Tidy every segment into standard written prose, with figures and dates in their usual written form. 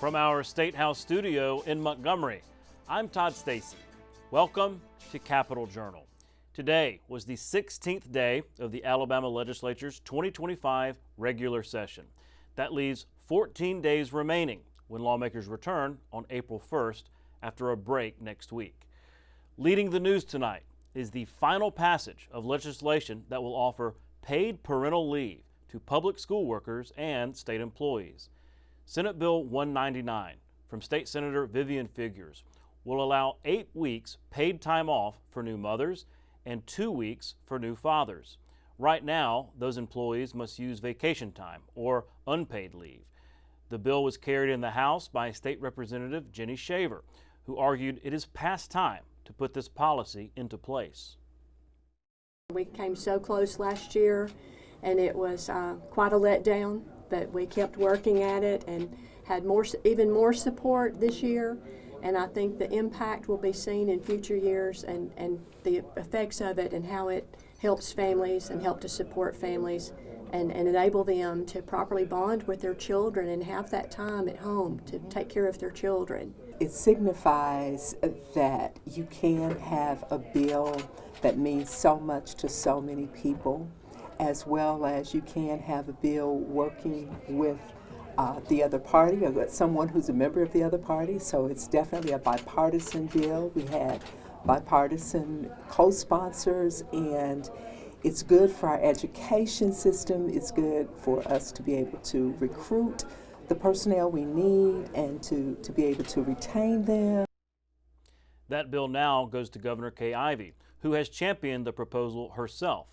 From our State House studio in Montgomery, I'm Todd Stacy. Welcome to Capitol Journal. Today was the 16th day of the Alabama Legislature's 2025 regular session. That leaves 14 days remaining when lawmakers return on April 1st after a break next week. Leading the news tonight is the final passage of legislation that will offer paid parental leave to public school workers and state employees. Senate Bill 199 from State Senator Vivian Figures will allow 8 weeks paid time off for new mothers and 2 weeks for new fathers. Right now, those employees must use vacation time or unpaid leave. The bill was carried in the House by State Representative Jenny Shaver, who argued it is past time to put this policy into place. We came so close last year, and it was quite a letdown, but we kept working at it and had even more support this year. And I think the impact will be seen in future years and the effects of it and how it helps families and help to support families and enable them to properly bond with their children and have that time at home to take care of their children. It signifies that you can have a bill that means so much to so many people, as well as you can have a bill working with the other party or someone who's a member of the other party. So it's definitely a bipartisan bill. We had bipartisan co-sponsors, and it's good for our education system. It's good for us to be able to recruit the personnel we need and to be able to retain them. That bill now goes to Governor Kay Ivey, who has championed the proposal herself.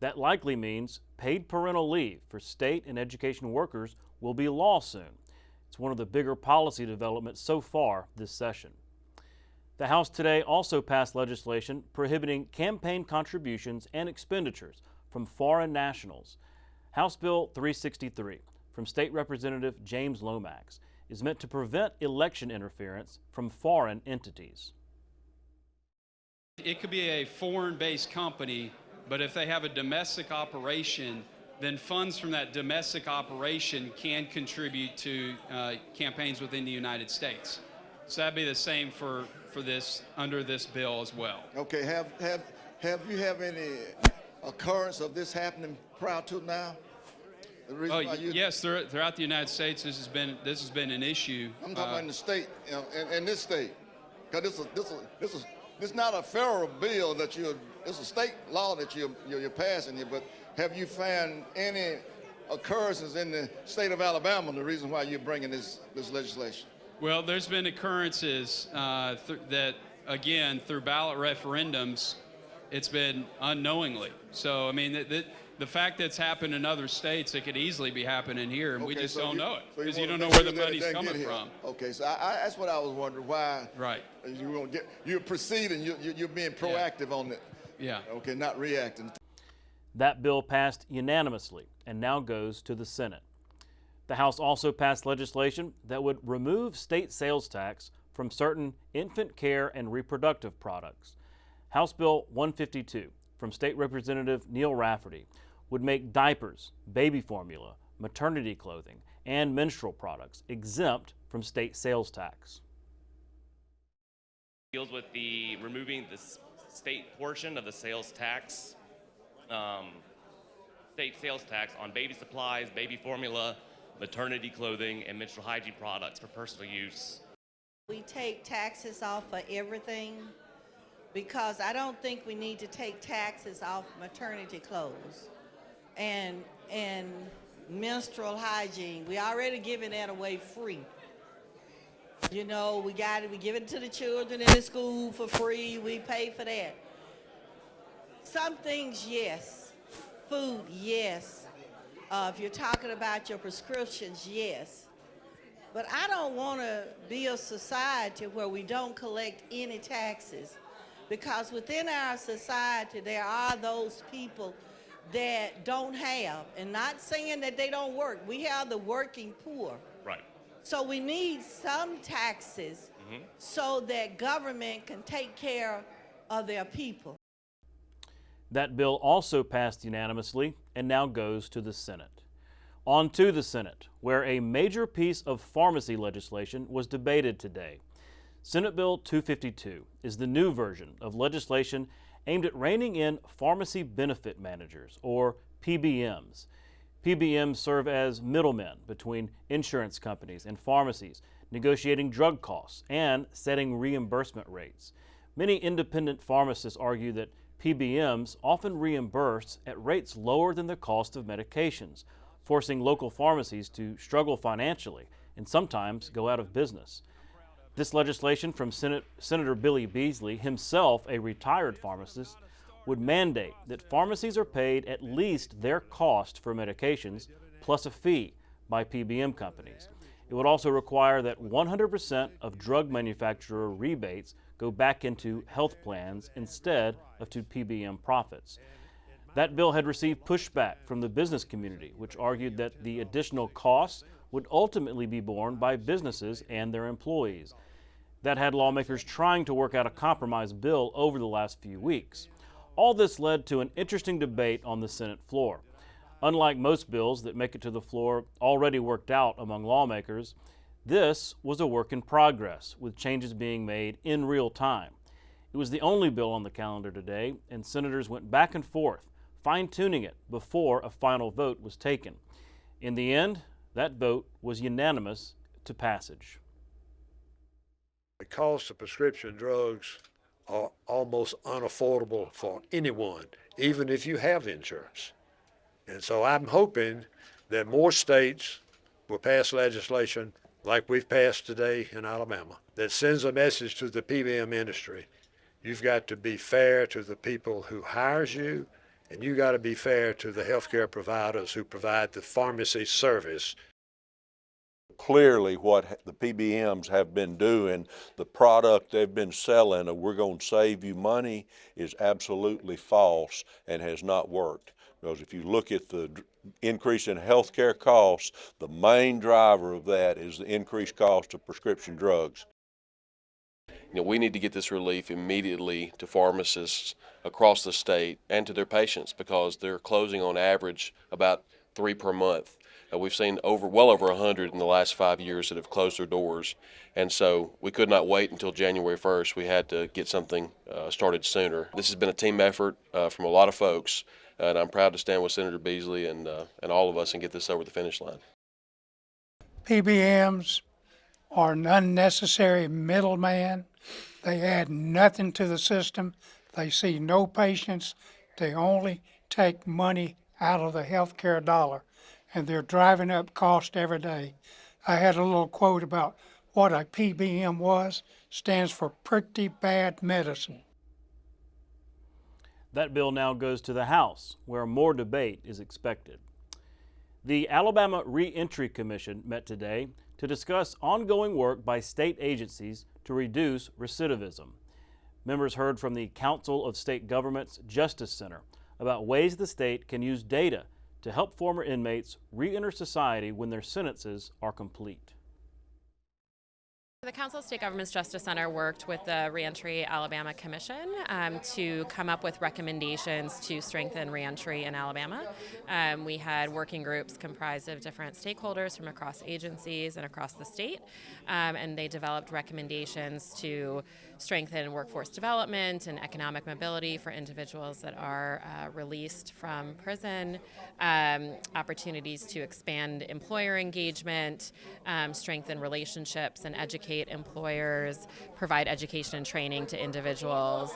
That likely means paid parental leave for state and education workers will be law soon. It's one of the bigger policy developments so far this session. The House today also passed legislation prohibiting campaign contributions and expenditures from foreign nationals. House Bill 363 from State Representative James Lomax is meant to prevent election interference from foreign entities. It could be a foreign-based company, but if they have a domestic operation, then funds from that domestic operation can contribute to campaigns within the United States. So that'd be the same for this, under this bill as well. Okay, have you any occurrence of this happening prior to now? Yes, throughout the United States, this has been an issue. I'm talking about in the state, in this state, because this is not a federal bill that it's a state law that you're passing here. But have you found any occurrences in the state of Alabama? The reason why you're bringing this legislation? Well, there's been occurrences that, again, through ballot referendums, it's been unknowingly. So, I mean, the fact that it's happened in other states, it could easily be happening here, and we just don't know it because you don't know where the money's coming from. Okay, so that's what I was wondering, why you're proceeding, you're being proactive on it. Yeah. Okay, not reacting. That bill passed unanimously and now goes to the Senate. The House also passed legislation that would remove state sales tax from certain infant care and reproductive products. House Bill 152 from State Representative Neil Rafferty would make diapers, baby formula, maternity clothing, and menstrual products exempt from state sales tax. Deals with removing the state portion of the sales tax, state sales tax on baby supplies, baby formula, maternity clothing, and menstrual hygiene products for personal use. We take taxes off for everything because I don't think we need to take taxes off maternity clothes and menstrual hygiene. We already giving that away free. You know, we give it to the children in the school for free. We pay for that. Some things, yes. Food, yes. If you're talking about your prescriptions, yes. But I don't want to be a society where we don't collect any taxes, because within our society there are those people that don't have, and not saying that they don't work. We have the working poor. Right. So we need some taxes so that government can take care of their people. That bill also passed unanimously and now goes to the Senate. On to the Senate, where a major piece of pharmacy legislation was debated today. Senate Bill 252 is the new version of legislation aimed at reining in pharmacy benefit managers, or PBMs. PBMs serve as middlemen between insurance companies and pharmacies, negotiating drug costs and setting reimbursement rates. Many independent pharmacists argue that PBMs often reimburse at rates lower than the cost of medications, forcing local pharmacies to struggle financially and sometimes go out of business. This legislation from Senator Billy Beasley, himself a retired pharmacist, would mandate that pharmacies are paid at least their cost for medications plus a fee by PBM companies. It would also require that 100% of drug manufacturer rebates go back into health plans instead of to PBM profits. That bill had received pushback from the business community, which argued that the additional costs would ultimately be borne by businesses and their employees. That had lawmakers trying to work out a compromise bill over the last few weeks. All this led to an interesting debate on the Senate floor. Unlike most bills that make it to the floor already worked out among lawmakers, this was a work in progress, with changes being made in real time. It was the only bill on the calendar today, and senators went back and forth, fine-tuning it before a final vote was taken. In the end, that vote was unanimous to passage. The cost of prescription drugs are almost unaffordable for anyone, even if you have insurance. And so I'm hoping that more states will pass legislation like we've passed today in Alabama that sends a message to the PBM industry. You've got to be fair to the people who hires you, and you got to be fair to the healthcare providers who provide the pharmacy service. Clearly what the PBMs have been doing, the product they've been selling of we're going to save you money is absolutely false and has not worked. Because if you look at the increase in healthcare costs, the main driver of that is the increased cost of prescription drugs. We need to get this relief immediately to pharmacists across the state and to their patients because they're closing on average about 3 per month. We've seen well over 100 in the last 5 years that have closed their doors, and so we could not wait until January 1st. We had to get something started sooner. This has been a team effort from a lot of folks, and I'm proud to stand with Senator Beasley and all of us and get this over the finish line. PBMs are an unnecessary middleman. They add nothing to the system. They see no patients. They only take money out of the healthcare dollar, and they're driving up cost every day. I had a little quote about what a PBM was. Stands for pretty bad medicine. That bill now goes to the House, where more debate is expected. The Alabama Reentry Commission met today to discuss ongoing work by state agencies to reduce recidivism. Members heard from the Council of State Governments Justice Center about ways the state can use data to help former inmates re-enter society when their sentences are complete. The Council of State Governments Justice Center worked with the Reentry Alabama Commission to come up with recommendations to strengthen reentry in Alabama. We had working groups comprised of different stakeholders from across agencies and across the state, and they developed recommendations to strengthen workforce development and economic mobility for individuals that are released from prison, opportunities to expand employer engagement, strengthen relationships and educate employers, provide education and training to individuals,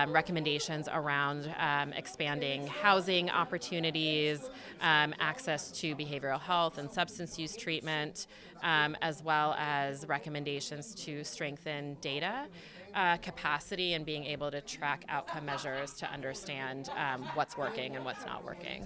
recommendations around expanding housing opportunities, access to behavioral health and substance use treatment, as well as recommendations to strengthen data capacity and being able to track outcome measures to understand what's working and what's not working.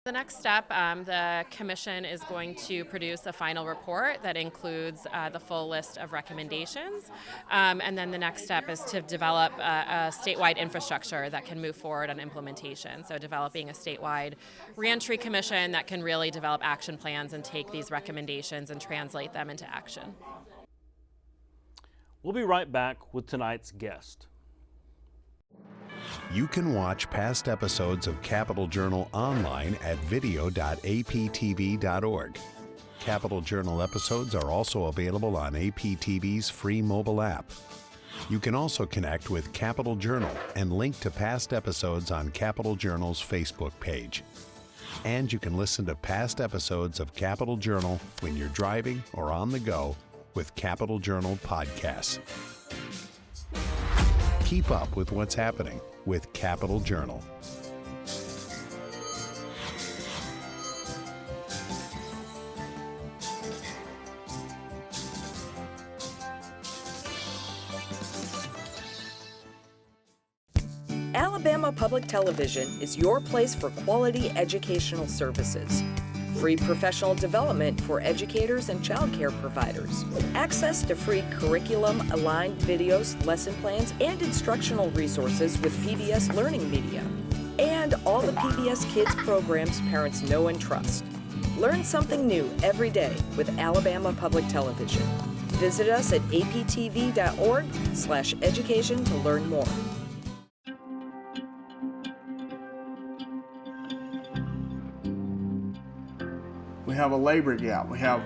The next step, the Commission is going to produce a final report that includes the full list of recommendations, and then the next step is to develop a statewide infrastructure that can move forward on implementation. So developing a statewide reentry commission that can really develop action plans and take these recommendations and translate them into action. We'll be right back with tonight's guest. You can watch past episodes of Capital Journal online at video.aptv.org. Capital Journal episodes are also available on APTV's free mobile app. You can also connect with Capital Journal and link to past episodes on Capital Journal's Facebook page. And you can listen to past episodes of Capital Journal when you're driving or on the go with Capital Journal podcasts. Keep up with what's happening with Capital Journal. Alabama Public Television is your place for quality educational services. Free professional development for educators and child care providers. Access to free curriculum-aligned videos, lesson plans, and instructional resources with PBS Learning Media. And all the PBS Kids programs parents know and trust. Learn something new every day with Alabama Public Television. Visit us at aptv.org/education to learn more. We have a labor gap. We have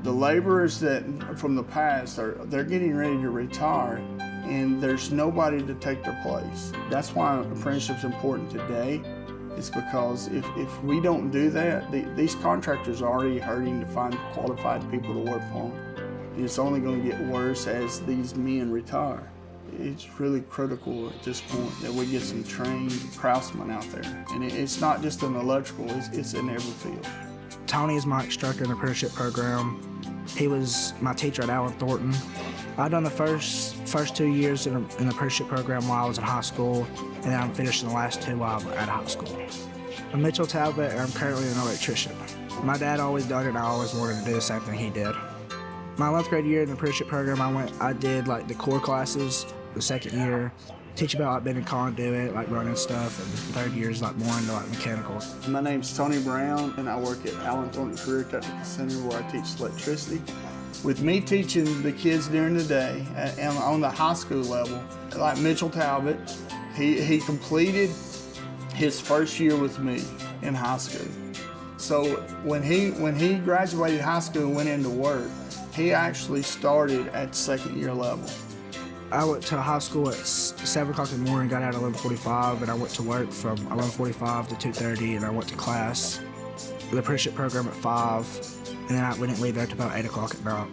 the laborers that from the past they're getting ready to retire, and there's nobody to take their place. That's why apprenticeship's important today. It's because if we don't do that, these contractors are already hurting to find qualified people to work for them. And it's only going to get worse as these men retire. It's really critical at this point that we get some trained craftsmen out there. And it's not just in electrical, it's in every field. Tony is my instructor in the apprenticeship program. He was my teacher at Allen Thornton. I've done the first 2 years in the apprenticeship program while I was in high school, and then I'm finishing the last 2 while I'm at high school. I'm Mitchell Talbot, and I'm currently an electrician. My dad always done it, and I always wanted to do the same thing he did. My 11th grade year in the apprenticeship program, I did like the core classes. The second year, teach about like bending conduit, like running stuff, and the third year is like more into like mechanical. My name's Tony Brown, and I work at Allen Thornton Career Technical Center where I teach electricity. With me teaching the kids during the day and on the high school level, like Mitchell Talbot, he completed his first year with me in high school. So when he graduated high school and went into work, he actually started at second year level. I went to high school at 7 o'clock in the morning, got out at 11:45, and I went to work from 11:45 to 2:30, and I went to class, the apprenticeship program at 5, and then we didn't leave there until about 8 o'clock at night.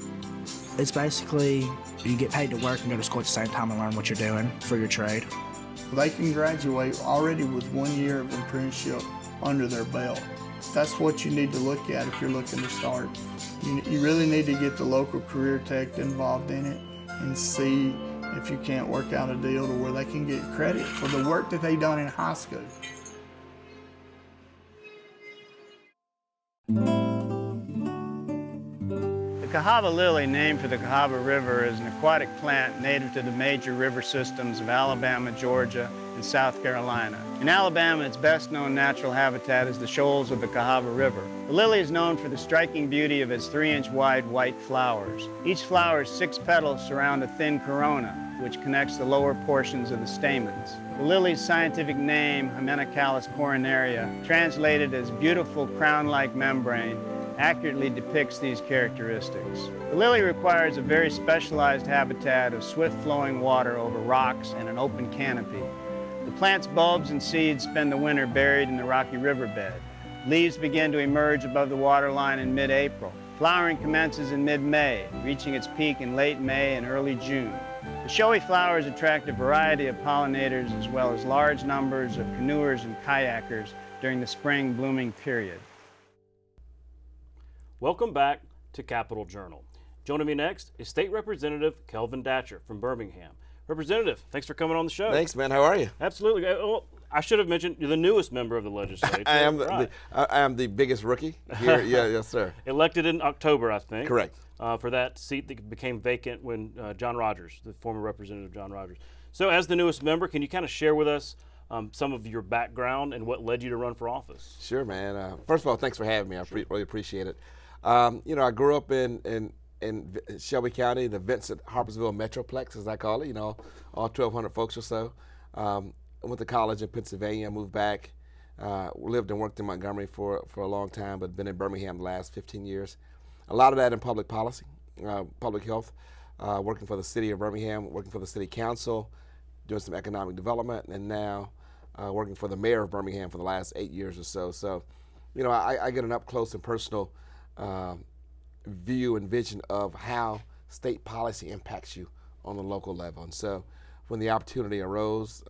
It's basically, you get paid to work and go to school at the same time and learn what you're doing for your trade. They can graduate already with 1 year of apprenticeship under their belt. That's what you need to look at if you're looking to start. You really need to get the local career tech involved in it and see if you can't work out a deal to where they can get credit for the work that they done in high school. The Cahaba lily, named for the Cahaba River, is an aquatic plant native to the major river systems of Alabama, Georgia, and South Carolina. In Alabama, its best-known natural habitat is the shoals of the Cahaba River. The lily is known for the striking beauty of its 3-inch wide white flowers. Each flower's 6 petals surround a thin corona, which connects the lower portions of the stamens. The lily's scientific name, Hymenocallis coronaria, translated as beautiful crown-like membrane, accurately depicts these characteristics. The lily requires a very specialized habitat of swift-flowing water over rocks and an open canopy. The plant's bulbs and seeds spend the winter buried in the rocky riverbed. Leaves begin to emerge above the waterline in mid-April. Flowering commences in mid-May, reaching its peak in late May and early June. The showy flowers attract a variety of pollinators as well as large numbers of canoers and kayakers during the spring blooming period. Welcome back to Capital Journal. Joining me next is State Representative Kelvin Datcher from Birmingham. Representative, thanks for coming on the show. Thanks, man. How are you? Absolutely. Well, I should have mentioned you're the newest member of the legislature. I am the biggest rookie here. Yes, sir. Elected in October, I think. Correct. For that seat that became vacant when John Rogers, the former Representative John Rogers. So as the newest member, can you kind of share with us some of your background and what led you to run for office? Sure, man. First of all, thanks for having me. I really appreciate it. I grew up in Shelby County, the Vincent Harpersville Metroplex, as I call it, all 1,200 folks or so. went to college in Pennsylvania, moved back, lived and worked in Montgomery for a long time, but been in Birmingham the last 15 years. A lot of that in public policy, public health, working for the city of Birmingham, working for the city council, doing some economic development, and now working for the mayor of Birmingham for the last 8 years or so. So, you know, I get an up close and personal view and vision of how state policy impacts you on the local level. And so when the opportunity arose,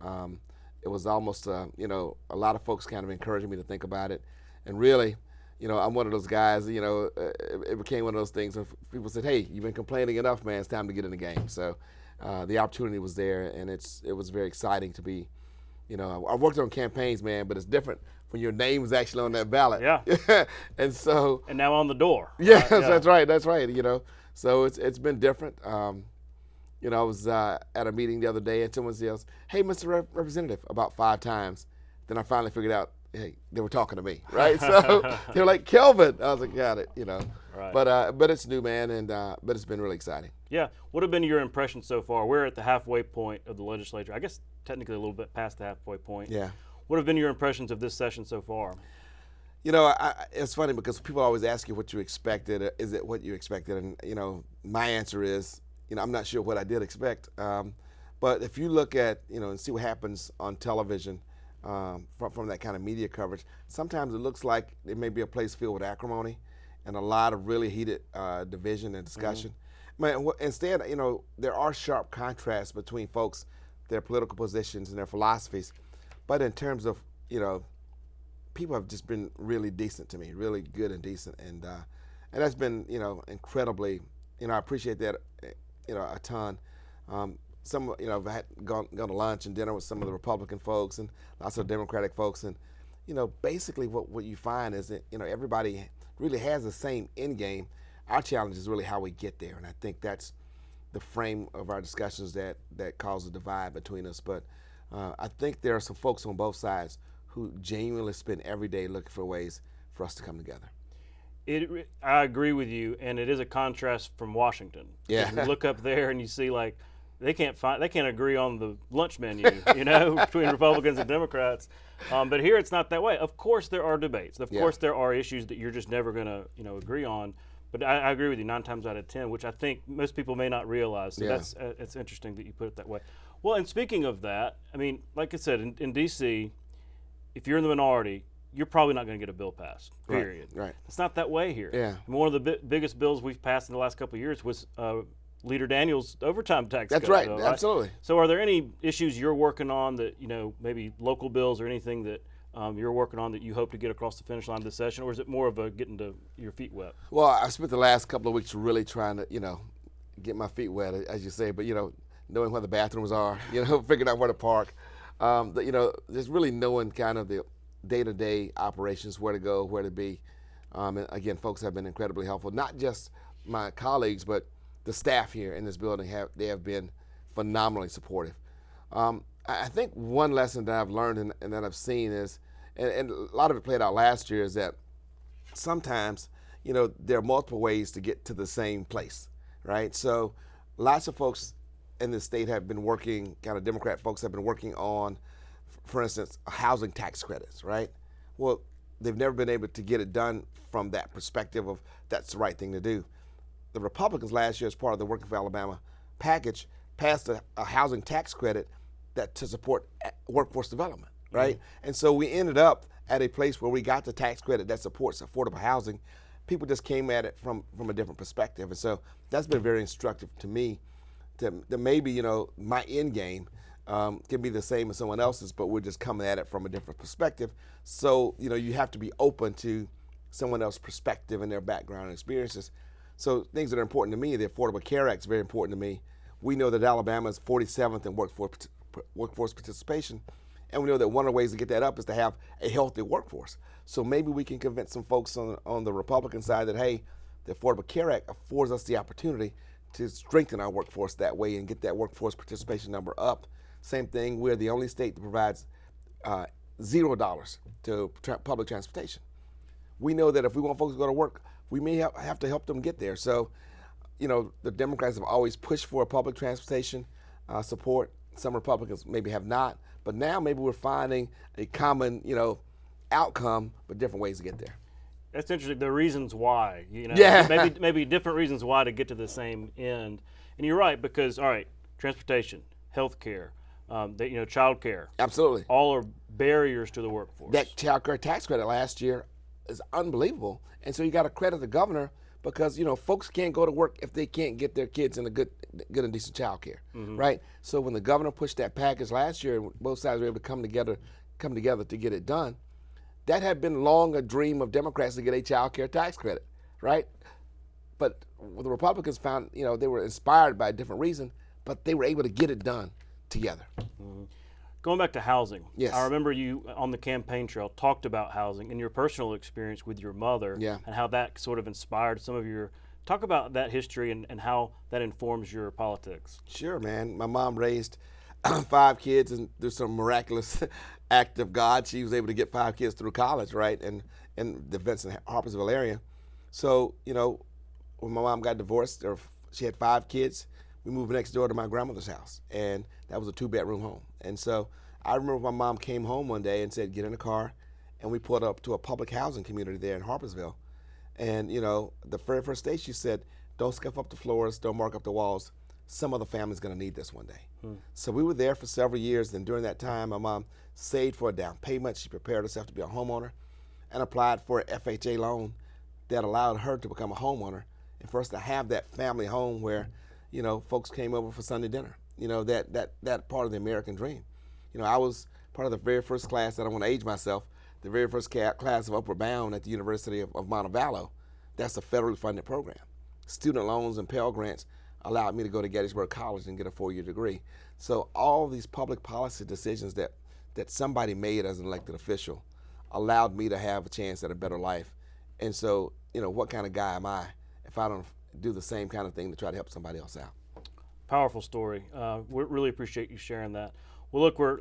it was almost, you know, a lot of folks kind of encouraging me to think about it. And really, you know, I'm one of those guys, you know, it became one of those things where people said, hey, you've been complaining enough, man, it's time to get in the game. So the opportunity was there, and it was very exciting to be, you know, I worked on campaigns, man, but it's different when your name is actually on that ballot. Yeah. And so. And now on the door. Yes, yeah. That's right, you know. So it's been different. You know, I was at a meeting the other day, and someone says, hey, Mr. Representative, about 5 times. Then I finally figured out, hey, they were talking to me, right? So they were like, Kelvin. I was like, got it, you know. Right. But it's new, man, and but it's been really exciting. Yeah. What have been your impressions so far? We're at the halfway point of the legislature. I guess technically a little bit past the halfway point. Yeah. What have been your impressions of this session so far? You know, it's funny because people always ask you what you expected. Is it what you expected? And, you know, my answer is, you know, I'm not sure what I did expect. But if you look at, you know, and see what happens on television from that kind of media coverage, sometimes it looks like it may be a place filled with acrimony and a lot of really heated division and discussion. Mm-hmm. Instead, you know, there are sharp contrasts between folks, their political positions and their philosophies. But in terms of, you know, people have just been really decent to me, really good and decent. And that's been, you know, incredibly, you know, I appreciate that, you know, a ton. Some, you know, I've had gone to lunch and dinner with some of the Republican folks and lots of Democratic folks. And, you know, basically what you find is that, you know, everybody really has the same end game. Our challenge is really how we get there. And I think that's the frame of our discussions that cause a divide between us. But I think there are some folks on both sides who genuinely spend every day looking for ways for us to come together. I agree with you, and it is a contrast from Washington. Yeah. You look up there and you see like they can't agree on the lunch menu, you know, between Republicans and Democrats. But here it's not that way. Of course there are debates. Of course there are issues that you're just never going to, you know, agree on. But I agree with you 9 times out of 10, which I think most people may not realize. So that's it's interesting that you put it that way. Well, and speaking of that, I mean, like I said, in D.C., if you're in the minority, you're probably not going to get a bill passed, period. Right. It's not that way here. Yeah. And one of the biggest bills we've passed in the last couple of years was Leader Daniels' overtime tax. That's cut, right, though, absolutely. So are there any issues you're working on that, you know, maybe local bills or anything that you're working on that you hope to get across the finish line this session, or is it more of a getting to your feet wet? Well, I spent the last couple of weeks really trying to, you know, get my feet wet, as you say, but, you know, knowing where the bathrooms are, you know, figuring out where to park, you know, just really knowing kind of the day-to-day operations, where to go, where to be. And again, folks have been incredibly helpful, not just my colleagues, but the staff here in this building they have been phenomenally supportive. I think one lesson that I've learned and that I've seen is, and a lot of it played out last year, is that sometimes, you know, there are multiple ways to get to the same place, right? So lots of folks in the state have been working, kind of Democrat folks have been working on, for instance, housing tax credits, right? Well, they've never been able to get it done from that perspective of that's the right thing to do. The Republicans last year, as part of the Working for Alabama package, passed a housing tax credit to support workforce development, right? Mm-hmm. And so we ended up at a place where we got the tax credit that supports affordable housing. People just came at it from a different perspective. And so that's been very instructive to me, that maybe, you know, my end game can be the same as someone else's, but we're just coming at it from a different perspective. So, you know, you have to be open to someone else's perspective and their background and experiences. So things that are important to me, the Affordable Care Act is very important to me. We know that Alabama is 47th in workforce participation, and we know that one of the ways to get that up is to have a healthy workforce. So maybe we can convince some folks on the Republican side that, hey, the Affordable Care Act affords us the opportunity to strengthen our workforce that way and get that workforce participation number up. Same thing, we're the only state that provides $0 to public transportation. We know that if we want folks to go to work, we may have to help them get there. So, you know, the Democrats have always pushed for a public transportation support. Some Republicans maybe have not, But now maybe we're finding a common, outcome, but different ways to get there. That's interesting. The reasons why, Yeah. maybe different reasons why to get to the same end. And you're right, because all right, transportation, healthcare, child care, Absolutely. all are barriers to the workforce. That child care tax credit last year is unbelievable, and so you got to credit the governor because folks can't go to work if they can't get their kids in a good and decent child care, right? So when the governor pushed that package last year, and both sides were able to come together to get it done. That had been long a dream of Democrats to get a child care tax credit, right? But the Republicans found, they were inspired by a different reason, but they were able to get it done together. Going back to housing, yes. I remember you on the campaign trail talked about housing and your personal experience with your mother and how that sort of inspired some of your, talk about that history and how that informs your politics. Sure, man. My mom raised 5 kids, and through some miraculous act of God, she was able to get 5 kids through college, right, in the Vincent Harpersville area. So, when my mom got divorced, she had 5 kids. We moved next door to my grandmother's house, and that was a 2-bedroom home. And so I remember my mom came home one day and said, get in the car, and we pulled up to a public housing community there in Harpersville. And, the very first day she said, don't scuff up the floors, don't mark up the walls. Some other family's gonna need this one day. So we were there for several years, and during that time, my mom saved for a down payment. She prepared herself to be a homeowner and applied for an FHA loan that allowed her to become a homeowner and for us to have that family home where, folks came over for Sunday dinner. That part of the American dream. I was part of the very first class, I don't want to age myself, the very first class of Upward Bound at the University of Montevallo. That's a federally funded program. Student loans and Pell Grants allowed me to go to Gettysburg College and get a 4-year degree. So all these public policy decisions that somebody made as an elected official allowed me to have a chance at a better life. And so, what kind of guy am I if I don't do the same kind of thing to try to help somebody else out? Powerful story. We really appreciate you sharing that. Well, look, we're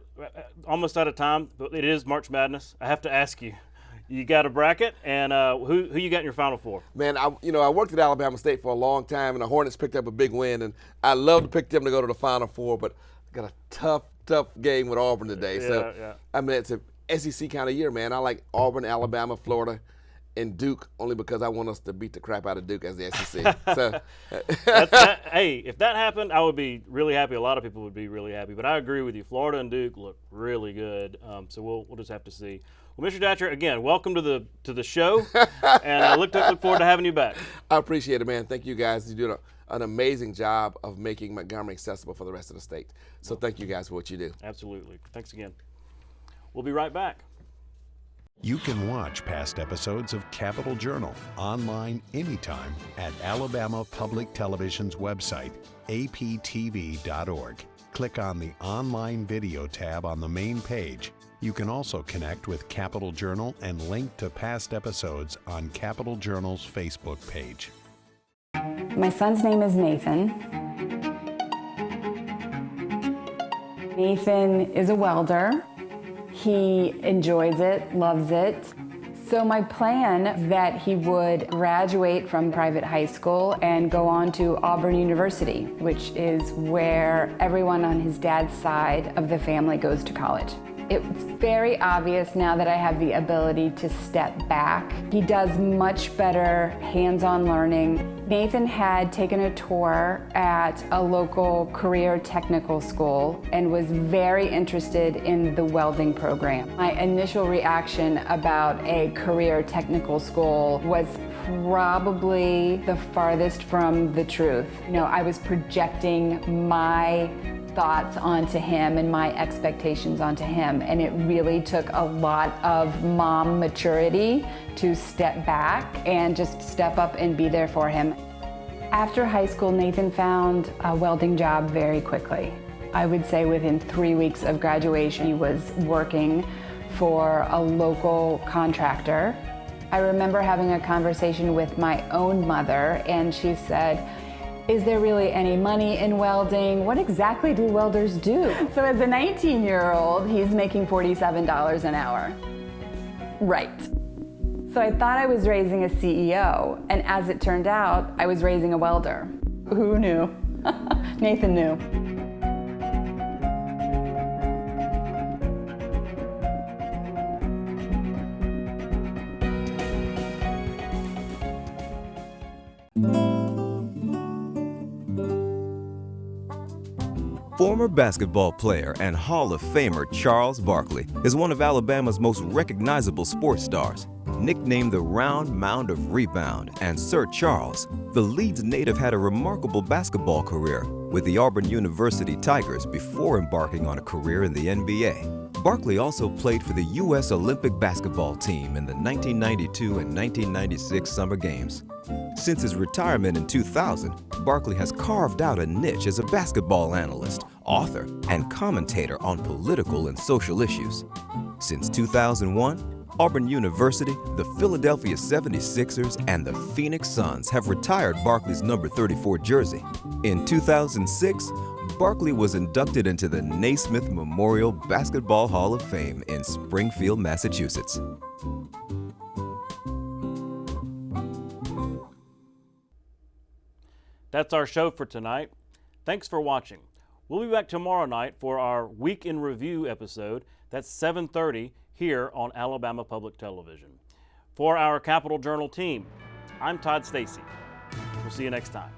almost out of time, but it is March Madness. I have to ask you, you got a bracket, and who you got in your Final Four? Man, I worked at Alabama State for a long time, and the Hornets picked up a big win, and I love to pick them to go to the Final Four, but got a tough game with Auburn today. I mean, it's an SEC kind of year, man. I like Auburn, Alabama, Florida, and Duke only because I want us to beat the crap out of Duke as the SEC. So, hey, if that happened, I would be really happy. A lot of people would be really happy. But I agree with you. Florida and Duke look really good. So we'll just have to see. Well, Mr. Datcher, again, welcome to the show, and I look forward to having you back. I appreciate it, man. Thank you guys. You do an amazing job of making Montgomery accessible for the rest of the state. So thank you guys for what you do. Absolutely. Thanks again. We'll be right back. You can watch past episodes of Capitol Journal online anytime at Alabama Public Television's website, aptv.org. Click on the Online Video tab on the main page. You can also connect with Capitol Journal and link to past episodes on Capitol Journal's Facebook page. My son's name is Nathan. Nathan is a welder. He enjoys it, loves it. So my plan is that he would graduate from private high school and go on to Auburn University, which is where everyone on his dad's side of the family goes to college. It's very obvious now that I have the ability to step back. He does much better hands-on learning. Nathan had taken a tour at a local career technical school and was very interested in the welding program. My initial reaction about a career technical school was probably the farthest from the truth. I was projecting my thoughts onto him and my expectations onto him, and it really took a lot of mom maturity to step back and just step up and be there for him. After high school, Nathan found a welding job very quickly. I would say within 3 weeks of graduation, he was working for a local contractor. I remember having a conversation with my own mother, and she said, "Is there really any money in welding? What exactly do welders do?" So as a 19-year-old, he's making $47 an hour. Right. So I thought I was raising a CEO, and as it turned out, I was raising a welder. Who knew? Nathan knew. Former basketball player and Hall of Famer Charles Barkley is one of Alabama's most recognizable sports stars. Nicknamed the Round Mound of Rebound and Sir Charles, the Leeds native had a remarkable basketball career with the Auburn University Tigers before embarking on a career in the NBA. Barkley also played for the U.S. Olympic basketball team in the 1992 and 1996 Summer Games. Since his retirement in 2000, Barkley has carved out a niche as a basketball analyst, author, and commentator on political and social issues. Since 2001, Auburn University, the Philadelphia 76ers, and the Phoenix Suns have retired Barkley's number 34 jersey. In 2006, Barkley was inducted into the Naismith Memorial Basketball Hall of Fame in Springfield, Massachusetts. That's our show for tonight. Thanks for watching. We'll be back tomorrow night for our Week in Review episode. That's 7:30 here on Alabama Public Television. For our Capital Journal team, I'm Todd Stacy. We'll see you next time.